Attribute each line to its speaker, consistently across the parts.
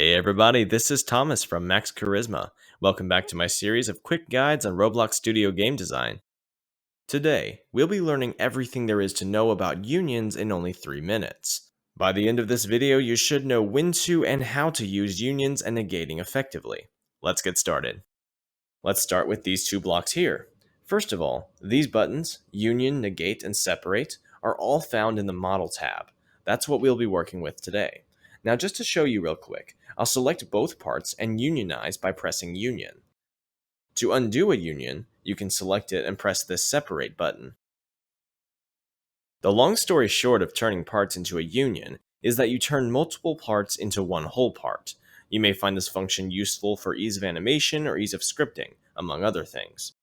Speaker 1: Hey everybody, this is Thomas from Max Charisma. Welcome back to my series of quick guides on Roblox Studio game design. Today, we'll be learning everything there is to know about unions in only 3 minutes. By the end of this video, you should know when to and how to use unions and negating effectively. Let's get started. Let's start with these two blocks here. First of all, these buttons, Union, Negate, and Separate, are all found in the Model tab. That's what we'll be working with today. Now just to show you real quick, I'll select both parts and unionize by pressing Union. To undo a union, you can select it and press this Separate button. The long story short of turning parts into a union is that you turn multiple parts into one whole part. You may find this function useful for ease of animation or ease of scripting, among other things.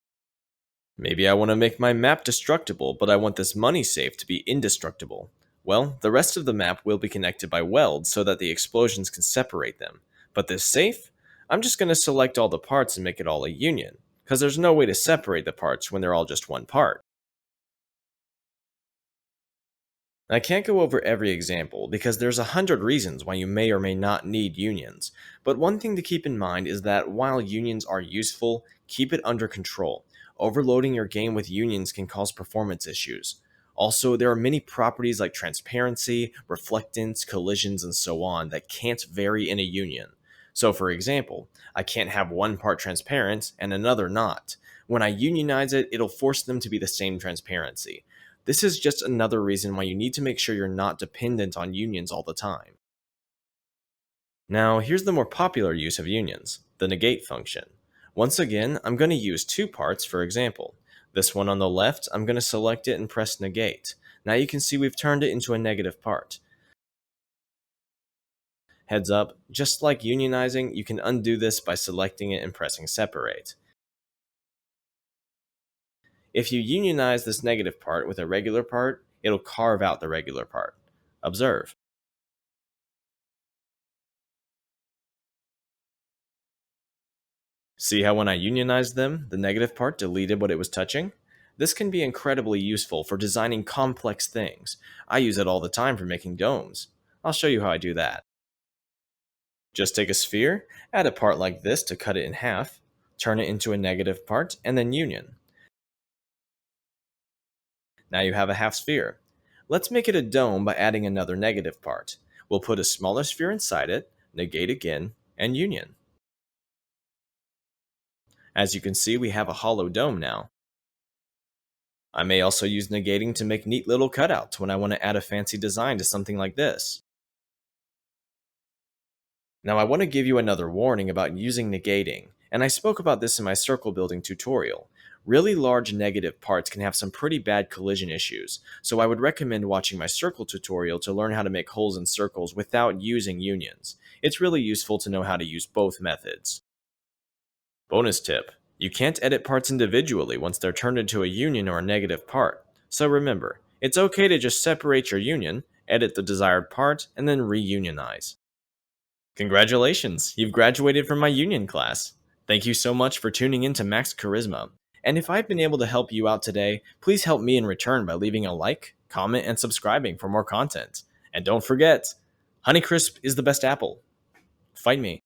Speaker 1: Maybe I want to make my map destructible, but I want this money safe to be indestructible. Well, the rest of the map will be connected by welds so that the explosions can separate them. But this safe? I'm just going to select all the parts and make it all a union, because there's no way to separate the parts when they're all just one part. I can't go over every example because there's 100 reasons why you may or may not need unions, but one thing to keep in mind is that while unions are useful, keep it under control. Overloading your game with unions can cause performance issues. Also, there are many properties like transparency, reflectance, collisions, and so on that can't vary in a union. So for example, I can't have one part transparent and another not. When I unionize it, it'll force them to be the same transparency. This is just another reason why you need to make sure you're not dependent on unions all the time. Now, here's the more popular use of unions, the negate function. Once again, I'm going to use two parts for example. This one on the left, I'm going to select it and press negate. Now you can see we've turned it into a negative part. Heads up, just like unionizing, you can undo this by selecting it and pressing separate. If you unionize this negative part with a regular part, it'll carve out the regular part. Observe. See how when I unionized them, the negative part deleted what it was touching? This can be incredibly useful for designing complex things. I use it all the time for making domes. I'll show you how I do that. Just take a sphere, add a part like this to cut it in half, turn it into a negative part, and then union. Now you have a half sphere. Let's make it a dome by adding another negative part. We'll put a smaller sphere inside it, negate again, and union. As you can see, we have a hollow dome now. I may also use negating to make neat little cutouts when I want to add a fancy design to something like this. Now I want to give you another warning about using negating, and I spoke about this in my circle building tutorial. Really large negative parts can have some pretty bad collision issues, so I would recommend watching my circle tutorial to learn how to make holes in circles without using unions. It's really useful to know how to use both methods. Bonus tip: you can't edit parts individually once they're turned into a union or a negative part. So remember, it's okay to just separate your union, edit the desired part, and then reunionize. Congratulations, you've graduated from my union class. Thank you so much for tuning in to Max Charisma. And if I've been able to help you out today, please help me in return by leaving a like, comment, and subscribing for more content. And don't forget, Honeycrisp is the best apple. Fight me.